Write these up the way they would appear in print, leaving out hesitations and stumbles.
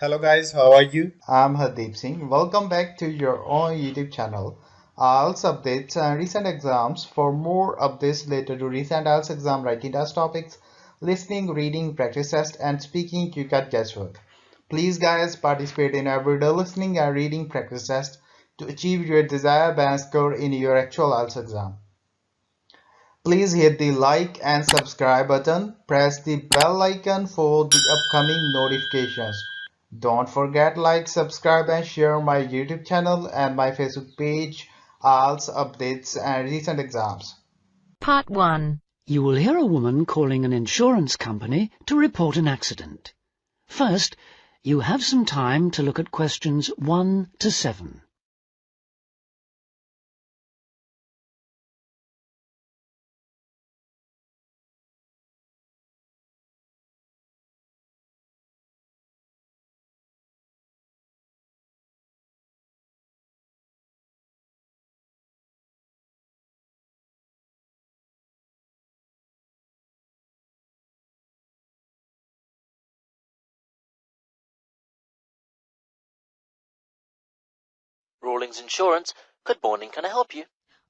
Hello guys, how are you? I'm Hardeep Singh. Welcome back to your own YouTube channel. IELTS updates and recent exams. For more updates related to recent IELTS exam writing test topics, listening, reading, practice test, and speaking, you got guesswork. Please, guys, participate in everyday listening and reading practice test to achieve your desired band score in your actual IELTS exam. Please hit the like and subscribe button. Press the bell icon for the upcoming notifications. Don't forget like, subscribe and share my YouTube channel and my Facebook page, IELTS updates and recent exams. Part 1. You will hear a woman calling an insurance company to report an accident. First, you have some time to look at questions 1 to 7. Rawlings Insurance. Good morning, can I help you?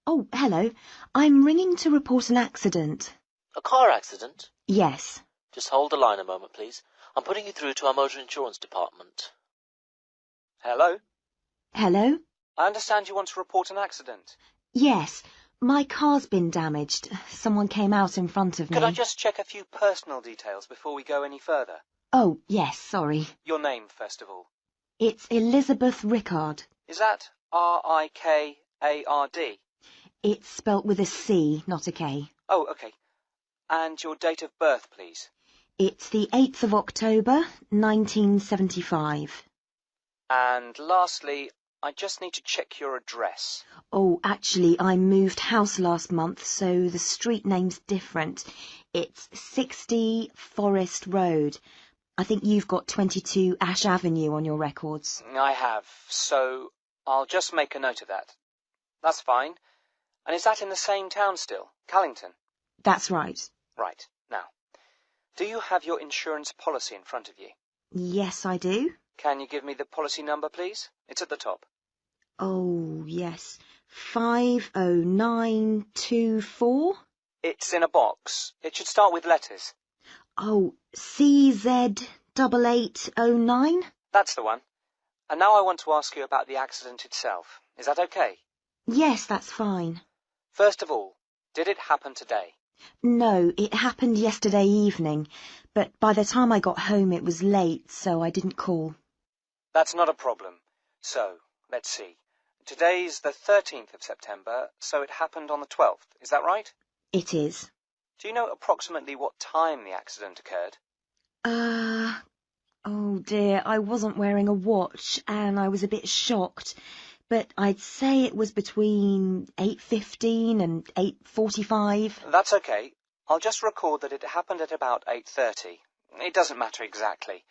Oh, hello. I'm ringing to report an accident. A car accident? Yes. Just hold the line a moment, please. I'm putting you through to our motor insurance department. Hello? Hello? I understand you want to report an accident. Yes. My car's been damaged. Someone came out in front of me. Could I just check a few personal details before we go any further? Oh, yes, sorry. Your name, first of all. It's Elizabeth Rickard. Is that R-I-K-A-R-D? It's spelt with a C, not a K. Oh, okay. And your date of birth, please. It's the 8th of October, 1975. And lastly, I just need to check your address. Oh, actually, I moved house last month, so the street name's different. It's 60 Forest Road. I think you've got 22 Ash Avenue on your records. I have, so I'll just make a note of that. That's fine. And is that in the same town still, Callington? That's right. Right. Now, do you have your insurance policy in front of you? Yes, I do. Can you give me the policy number, please? It's at the top. Oh, yes. 50924? It's in a box. It should start with letters. Oh, CZ8809? That's the one. And now I want to ask you about the accident itself. Is that okay? Yes, that's fine. First of all, did it happen today? No, it happened yesterday evening, but by the time I got home it was late, so I didn't call. That's not a problem. So, let's see. Today's the 13th of September, so it happened on the 12th. Is that right? It is. Do you know approximately what time the accident occurred? Oh dear, I wasn't wearing a watch and I was a bit shocked, but I'd say it was between 8:15 and 8:45. That's okay. I'll just record that it happened at about 8:30. It doesn't matter exactly.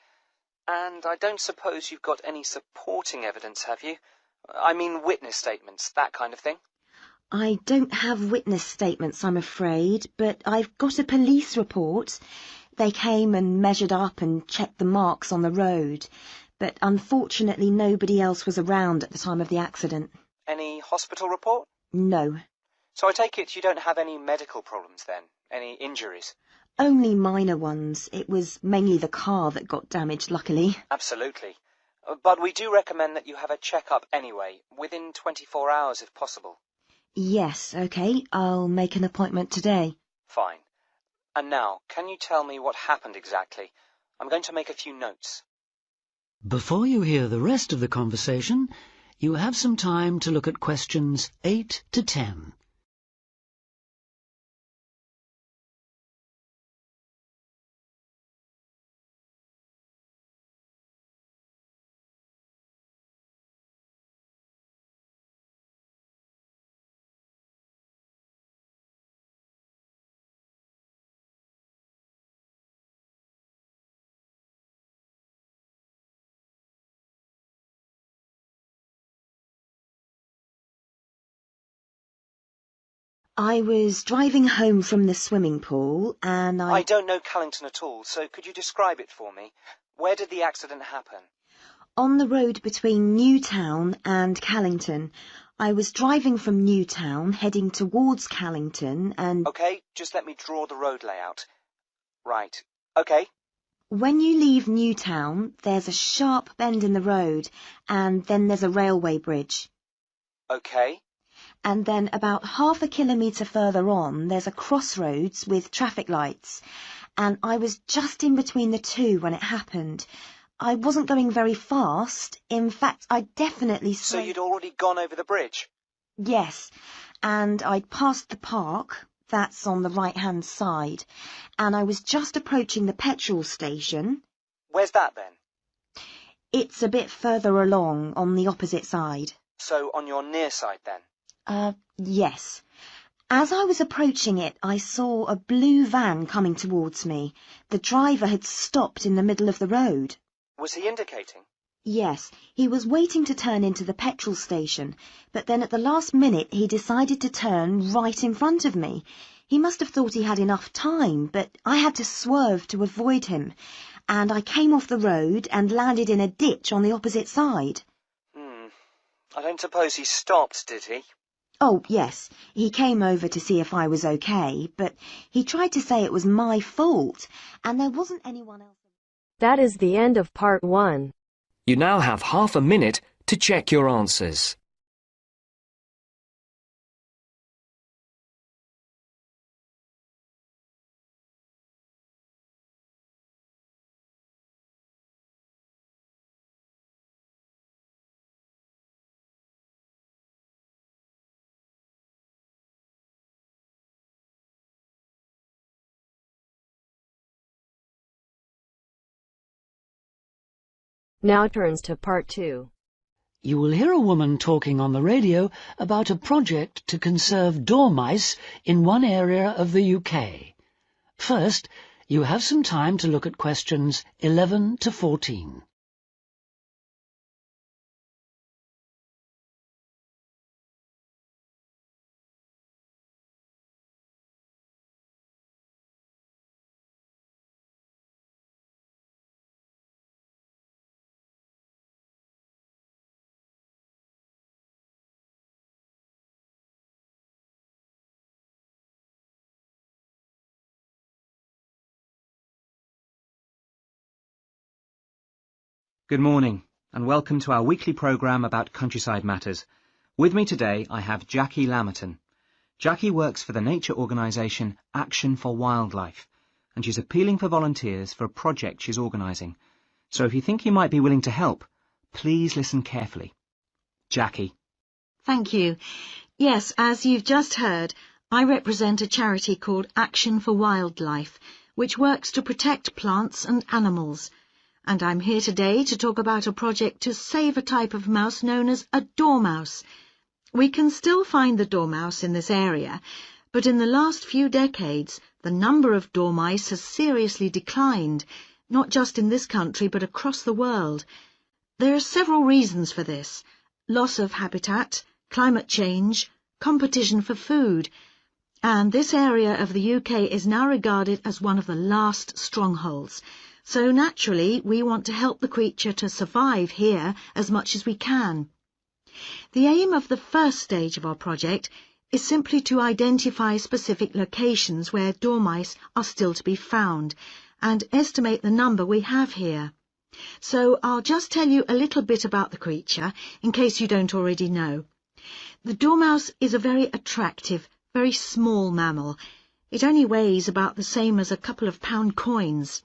And I don't suppose you've got any supporting evidence, have you? I mean witness statements, that kind of thing. I don't have witness statements, I'm afraid, but I've got a police report. They came and measured up and checked the marks on the road, but unfortunately nobody else was around at the time of the accident. Any hospital report? No. So I take it you don't have any medical problems then? Any injuries? Only minor ones. It was mainly the car that got damaged, luckily. Absolutely. But we do recommend that you have a check-up anyway, within 24 hours if possible. Yes, okay. I'll make an appointment today. Fine. And now, can you tell me what happened exactly? I'm going to make a few notes. Before you hear the rest of the conversation, you have some time to look at questions 8 to 10. I was driving home from the swimming pool and I don't know Callington at all, so could you describe it for me? Where did the accident happen? On the road between Newtown and Callington. I was driving from Newtown, heading towards Callington, and... OK, just let me draw the road layout. Right. OK. When you leave Newtown, there's a sharp bend in the road, and then there's a railway bridge. OK. And then about half a kilometre further on, there's a crossroads with traffic lights, and I was just in between the two when it happened. I wasn't going very fast. In fact, I definitely... So you'd already gone over the bridge? Yes, and I'd passed the park, that's on the right-hand side, and I was just approaching the petrol station. Where's that then? It's a bit further along, on the opposite side. So on your near side then? Yes. As I was approaching it, I saw a blue van coming towards me. The driver had stopped in the middle of the road. Was he indicating? Yes, he was waiting to turn into the petrol station, but then at the last minute he decided to turn right in front of me. He must have thought he had enough time, but I had to swerve to avoid him, and I came off the road and landed in a ditch on the opposite side. I don't suppose he stopped, did he? Oh, yes, he came over to see if I was okay, but he tried to say it was my fault, and there wasn't anyone else. That is the end of part 1. You now have half a minute to check your answers. Now turns to part 2. You will hear a woman talking on the radio about a project to conserve dormice in one area of the UK. First, you have some time to look at questions 11 to 14. Good morning, and welcome to our weekly programme about countryside matters. With me today I have Jackie Lammerton. Jackie works for the nature organisation Action for Wildlife, and she's appealing for volunteers for a project she's organising. So if you think you might be willing to help, please listen carefully. Jackie. Thank you. Yes, as you've just heard, I represent a charity called Action for Wildlife, which works to protect plants and animals. And I'm here today to talk about a project to save a type of mouse known as a dormouse. We can still find the dormouse in this area, but in the last few decades, the number of dormice has seriously declined, not just in this country but across the world. There are several reasons for this: loss of habitat, climate change, competition for food, and this area of the UK is now regarded as one of the last strongholds. So naturally, we want to help the creature to survive here as much as we can. The aim of the first stage of our project is simply to identify specific locations where dormice are still to be found and estimate the number we have here. So I'll just tell you a little bit about the creature in case you don't already know. The dormouse is a very attractive, very small mammal. It only weighs about the same as a couple of pound coins.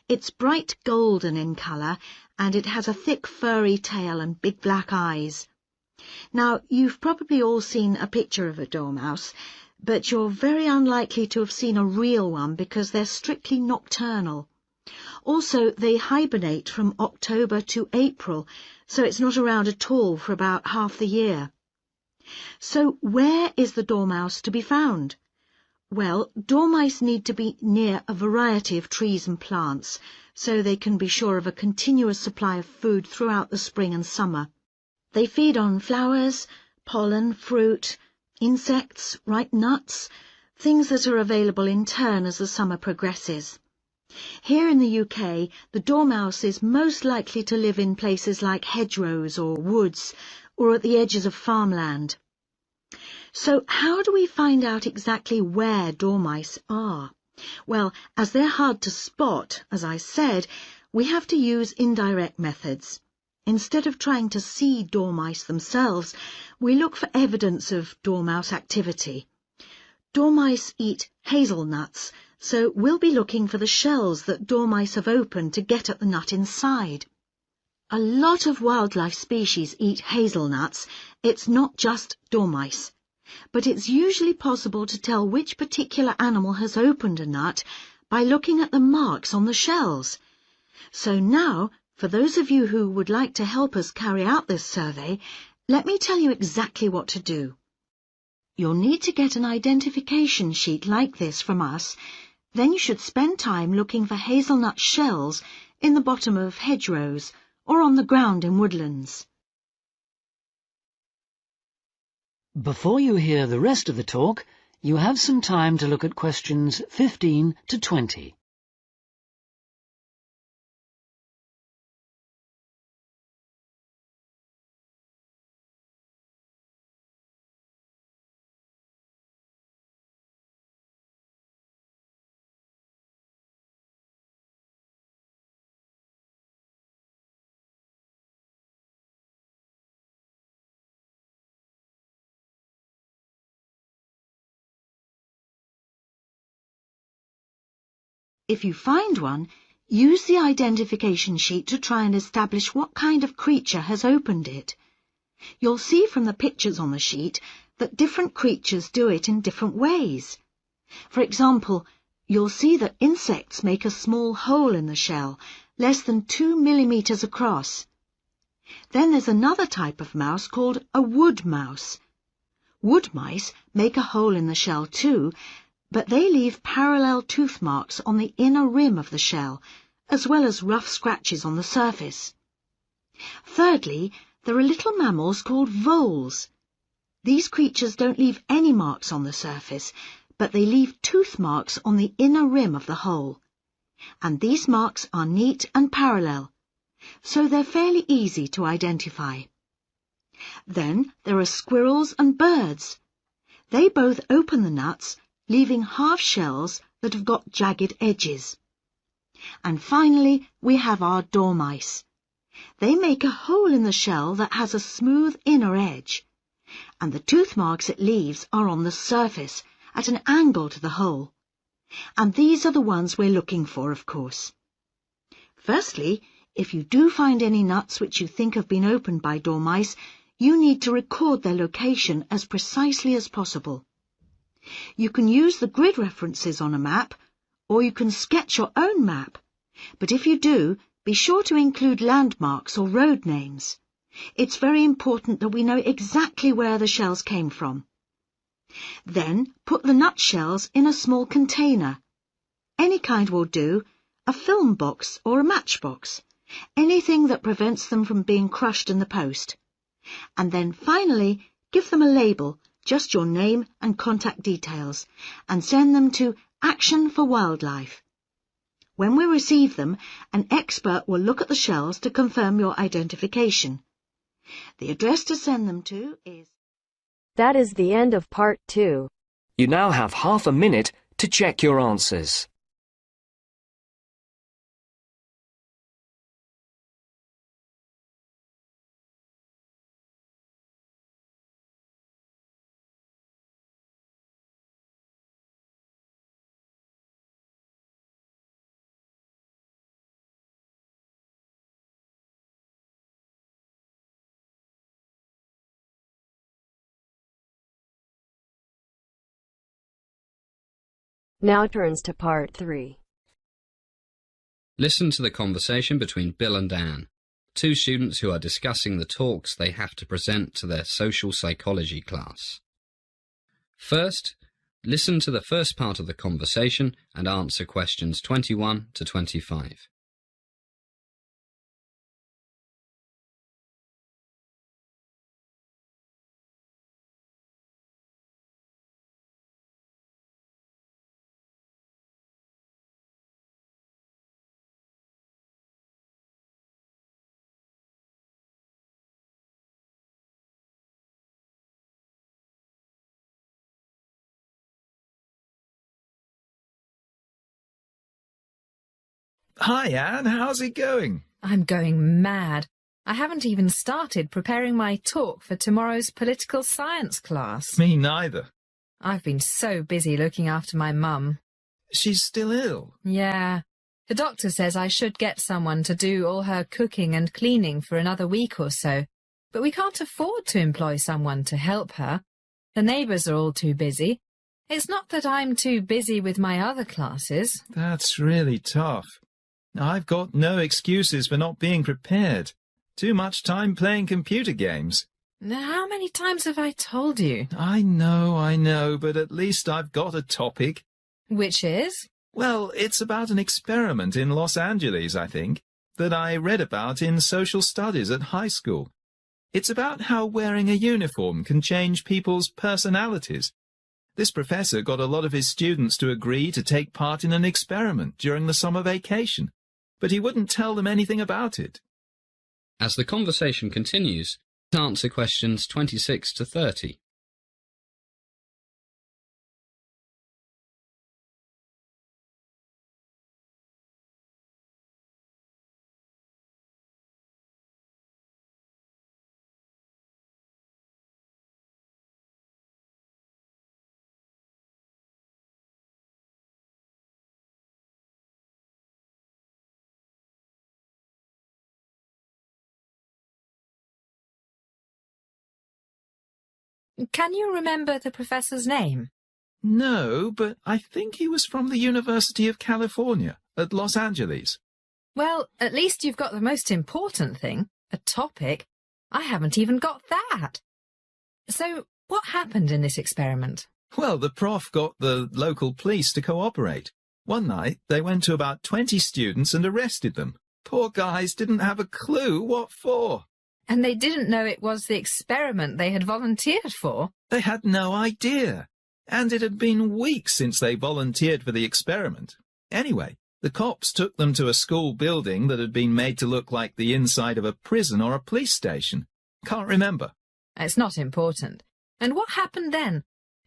It's bright golden in colour, and it has a thick furry tail and big black eyes. Now, you've probably all seen a picture of a dormouse, but you're very unlikely to have seen a real one because they're strictly nocturnal. Also, they hibernate from October to April, so it's not around at all for about half the year. So where is the dormouse to be found? Well, dormice need to be near a variety of trees and plants, so they can be sure of a continuous supply of food throughout the spring and summer. They feed on flowers, pollen, fruit, insects, ripe nuts, things that are available in turn as the summer progresses. Here in the UK, the dormouse is most likely to live in places like hedgerows or woods, or at the edges of farmland. So how do we find out exactly where dormice are? Well, as they're hard to spot, as I said, we have to use indirect methods. Instead of trying to see dormice themselves, we look for evidence of dormouse activity. Dormice eat hazelnuts, so we'll be looking for the shells that dormice have opened to get at the nut inside. A lot of wildlife species eat hazelnuts. It's not just dormice. But it's usually possible to tell which particular animal has opened a nut by looking at the marks on the shells. So now, for those of you who would like to help us carry out this survey, let me tell you exactly what to do. You'll need to get an identification sheet like this from us. Then you should spend time looking for hazelnut shells in the bottom of hedgerows or on the ground in woodlands. Before you hear the rest of the talk, you have some time to look at questions 15 to 20. If you find one, use the identification sheet to try and establish what kind of creature has opened it. You'll see from the pictures on the sheet that different creatures do it in different ways. For example, you'll see that insects make a small hole in the shell, less than 2 millimeters across. Then there's another type of mouse called a wood mouse. Wood mice make a hole in the shell too, but they leave parallel tooth marks on the inner rim of the shell, as well as rough scratches on the surface. Thirdly, there are little mammals called voles. These creatures don't leave any marks on the surface, but they leave tooth marks on the inner rim of the hole. And these marks are neat and parallel, so they're fairly easy to identify. Then there are squirrels and birds. They both open the nuts, leaving half shells that have got jagged edges. And finally, we have our dormice. They make a hole in the shell that has a smooth inner edge, and the tooth marks it leaves are on the surface, at an angle to the hole. And these are the ones we're looking for, of course. Firstly, if you do find any nuts which you think have been opened by dormice, you need to record their location as precisely as possible. You can use the grid references on a map, or you can sketch your own map. But if you do, be sure to include landmarks or road names. It's very important that we know exactly where the shells came from. Then put the nut shells in a small container. Any kind will do, a film box or a matchbox, anything that prevents them from being crushed in the post. And then finally, give them a label, just your name and contact details, and send them to Action for Wildlife. When we receive them, an expert will look at the shells to confirm your identification. The address to send them to is... That is the end of part 2. You now have half a minute to check your answers. Now turns to part 3. Listen to the conversation between Bill and Anne, two students who are discussing the talks they have to present to their social psychology class. First, listen to the first part of the conversation and answer questions 21 to 25. Hi, Anne. How's it going? I'm going mad. I haven't even started preparing my talk for tomorrow's political science class. Me neither. I've been so busy looking after my mum. She's still ill. Yeah. The doctor says I should get someone to do all her cooking and cleaning for another week or so, but we can't afford to employ someone to help her. The neighbours are all too busy. It's not that I'm too busy with my other classes. That's really tough. I've got no excuses for not being prepared. Too much time playing computer games. How many times have I told you? I know, but at least I've got a topic. Which is? Well, it's about an experiment in Los Angeles, I think, that I read about in social studies at high school. It's about how wearing a uniform can change people's personalities. This professor got a lot of his students to agree to take part in an experiment during the summer vacation, but he wouldn't tell them anything about it. As the conversation continues, answer questions 26 to 30. Can you remember the professor's name? No, but I think he was from the University of California at Los Angeles. Well, at least you've got the most important thing, a topic. I haven't even got that. So, what happened in this experiment? Well, the prof got the local police to cooperate. One night, they went to about 20 students and arrested them. Poor guys didn't have a clue what for. And they didn't know it was the experiment they had volunteered for? They had no idea. And it had been weeks since they volunteered for the experiment. Anyway, the cops took them to a school building that had been made to look like the inside of a prison or a police station. Can't remember. It's not important. And what happened then?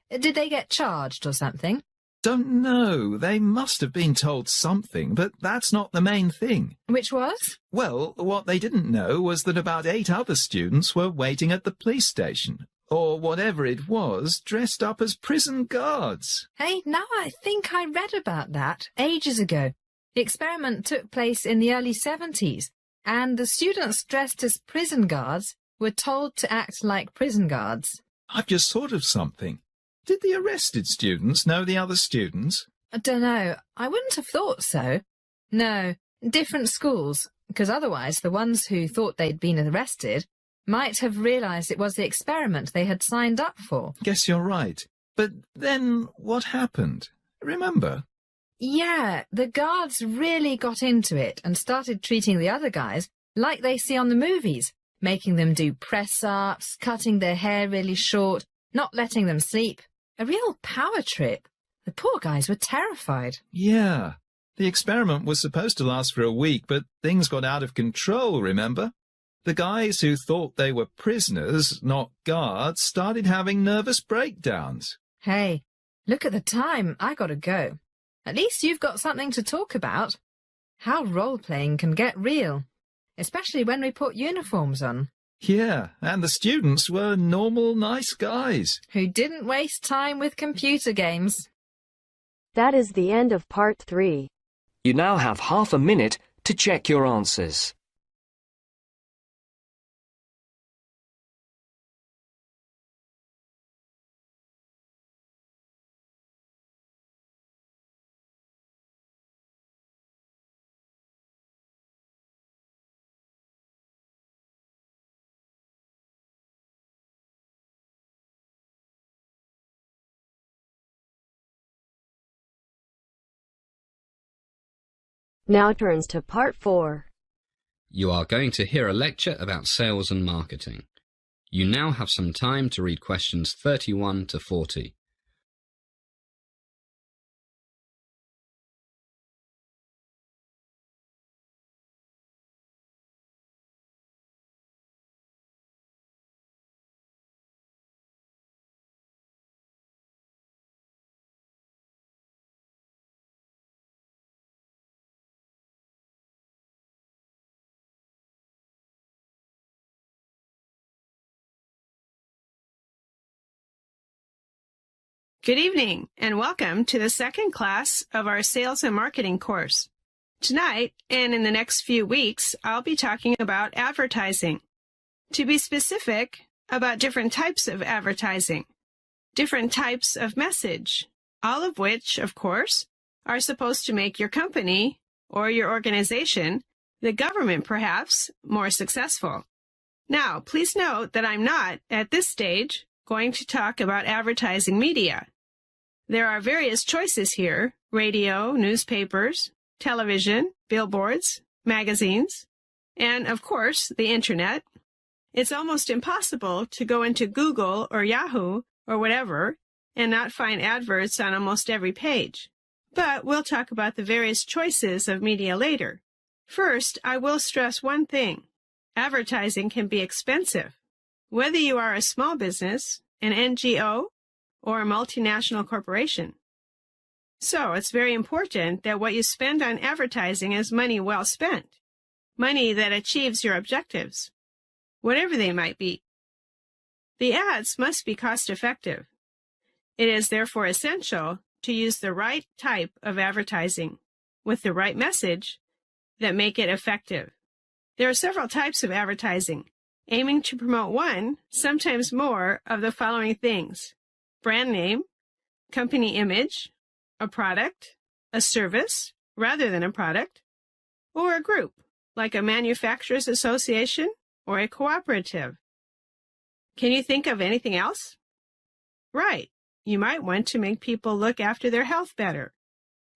Did they get charged or something? Don't know. They must have been told something, but that's not the main thing. Which was? Well, what they didn't know was that about 8 other students were waiting at the police station, or whatever it was, dressed up as prison guards. Hey, now I think I read about that ages ago. The experiment took place in the early 70s, and the students dressed as prison guards were told to act like prison guards. I've just thought of something. Did the arrested students know the other students? I don't know. I wouldn't have thought so. No, different schools, because otherwise the ones who thought they'd been arrested might have realised it was the experiment they had signed up for. Guess you're right. But then what happened? Remember? Yeah, the guards really got into it and started treating the other guys like they see on the movies, making them do press-ups, cutting their hair really short, not letting them sleep. A real power trip. The poor guys were terrified. Yeah. The experiment was supposed to last for a week, but things got out of control, remember? The guys who thought they were prisoners, not guards, started having nervous breakdowns. Hey, look at the time. I gotta go. At least you've got something to talk about. How role-playing can get real, especially when we put uniforms on. Yeah, and the students were normal, nice guys. Who didn't waste time with computer games. That is the end of part 3. You now have half a minute to check your answers. Now turns to part 4. You are going to hear a lecture about sales and marketing. You now have some time to read questions 31 to 40. Good evening, and welcome to the second class of our Sales and Marketing course. Tonight, and in the next few weeks, I'll be talking about advertising. To be specific, about different types of advertising, different types of message, all of which, of course, are supposed to make your company or your organization, the government perhaps, more successful. Now, please note that I'm not, at this stage, going to talk about advertising media. There are various choices here: radio, newspapers, television, billboards, magazines, and, of course, the Internet. It's almost impossible to go into Google or Yahoo or whatever and not find adverts on almost every page. But we'll talk about the various choices of media later. First, I will stress one thing. Advertising can be expensive. Whether you are a small business, an NGO, or a multinational corporation. So it's very important that what you spend on advertising is money well spent, money that achieves your objectives, whatever they might be. The ads must be cost-effective. It is therefore essential to use the right type of advertising with the right message that make it effective. There are several types of advertising, aiming to promote one, sometimes more, of the following things: brand name, company image, a product, a service rather than a product, or a group, like a manufacturers association or a cooperative. Can you think of anything else? Right, you might want to make people look after their health better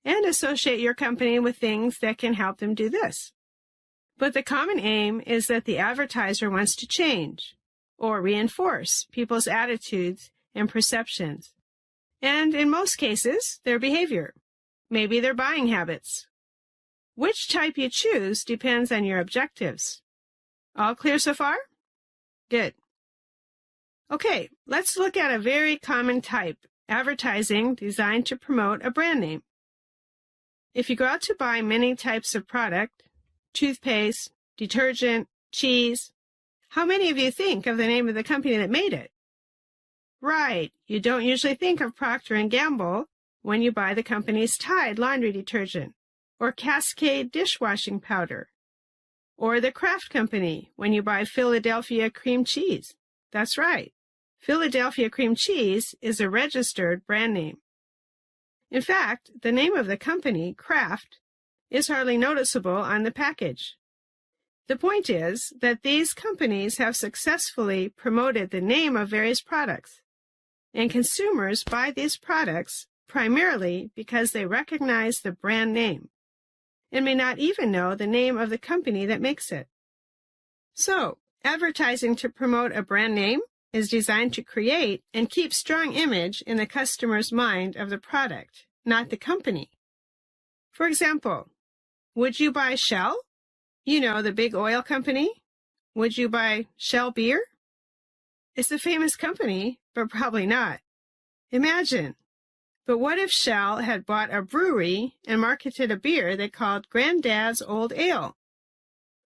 and associate your company with things that can help them do this. But the common aim is that the advertiser wants to change or reinforce people's attitudes and perceptions, and in most cases, their behavior, maybe their buying habits. Which type you choose depends on your objectives. All clear so far? Good. Okay, let's look at a very common type, advertising designed to promote a brand name. If you go out to buy many types of product, toothpaste, detergent, cheese, how many of you think of the name of the company that made it? Right, you don't usually think of Procter & Gamble when you buy the company's Tide laundry detergent, or Cascade dishwashing powder, or the Kraft Company when you buy Philadelphia cream cheese. That's right, Philadelphia cream cheese is a registered brand name. In fact, the name of the company, Kraft, is hardly noticeable on the package. The point is that these companies have successfully promoted the name of various products, and consumers buy these products primarily because they recognize the brand name and may not even know the name of the company that makes it. So, advertising to promote a brand name is designed to create and keep strong image in the customer's mind of the product, not the company. For example, would you buy Shell? You know, the big oil company. Would you buy Shell beer? It's a famous company, but probably not. Imagine. But what if Shell had bought a brewery and marketed a beer they called Granddad's Old Ale?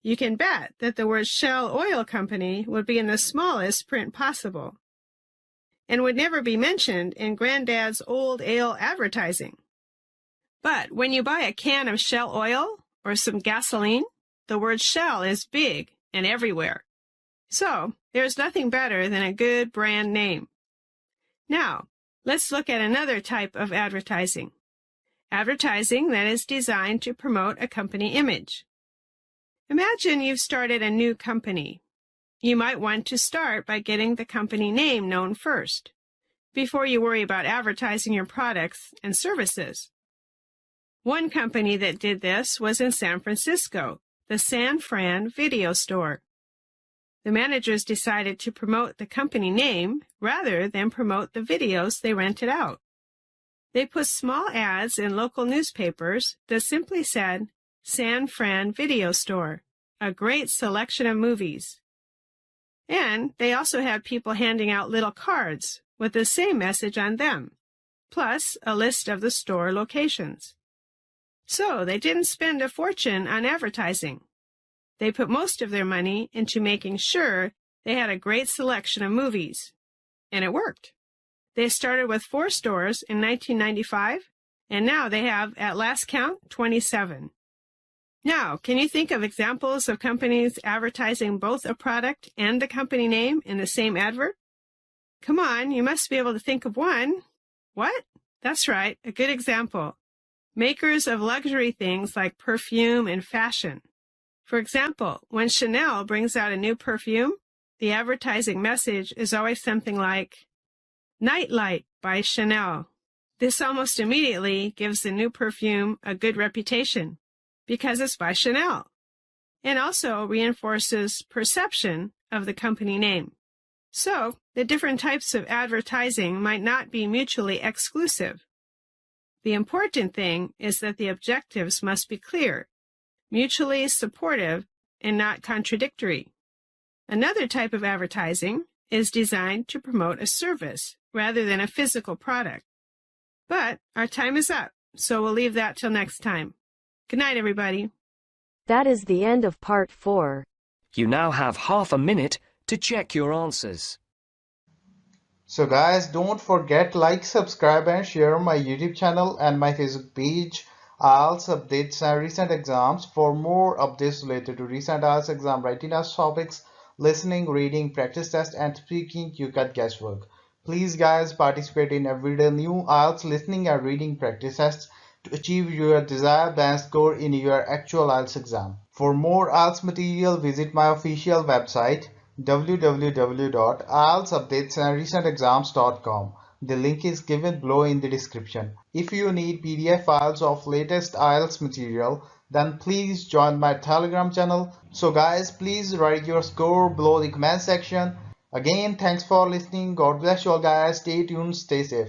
You can bet that the word Shell Oil Company would be in the smallest print possible and would never be mentioned in Granddad's Old Ale advertising. But when you buy a can of Shell oil or some gasoline, the word Shell is big and everywhere. So, there's nothing better than a good brand name. Now, let's look at another type of advertising. Advertising that is designed to promote a company image. Imagine you've started a new company. You might want to start by getting the company name known first, before you worry about advertising your products and services. One company that did this was in San Francisco, the San Fran Video Store. The managers decided to promote the company name rather than promote the videos they rented out. They put small ads in local newspapers that simply said, San Fran Video Store, a great selection of movies. And they also had people handing out little cards with the same message on them, plus a list of the store locations. So they didn't spend a fortune on advertising. They put most of their money into making sure they had a great selection of movies. And it worked. They started with 4 stores in 1995, and now they have, at last count, 27. Now, can you think of examples of companies advertising both a product and the company name in the same advert? Come on, you must be able to think of one. What? That's right, a good example. Makers of luxury things like perfume and fashion. For example, when Chanel brings out a new perfume, the advertising message is always something like, Nightlight by Chanel. This almost immediately gives the new perfume a good reputation because it's by Chanel, and also reinforces perception of the company name. So, the different types of advertising might not be mutually exclusive. The important thing is that the objectives must be clear, mutually supportive, and not contradictory. Another type of advertising is designed to promote a service rather than a physical product. But our time is up, so we'll leave that till next time. Good night, everybody. That is the end of part 4. You now have half a minute to check your answers. So guys, don't forget like, subscribe and share my YouTube channel and my Facebook page. IELTS updates and recent exams. For more updates related to recent IELTS exam writing as topics, listening, reading, practice test and speaking, you got guesswork. Please guys, participate in everyday new IELTS listening and reading practice tests to achieve your desired band score in your actual IELTS exam. For more IELTS material, visit my official website www.ieltsupdatesandrecentexams.com. The link is given below in the description. If you need PDF files of latest IELTS material, then please join my Telegram channel. So guys, please write your score below the comment section. Again, thanks for listening. God bless you all guys. Stay tuned, stay safe.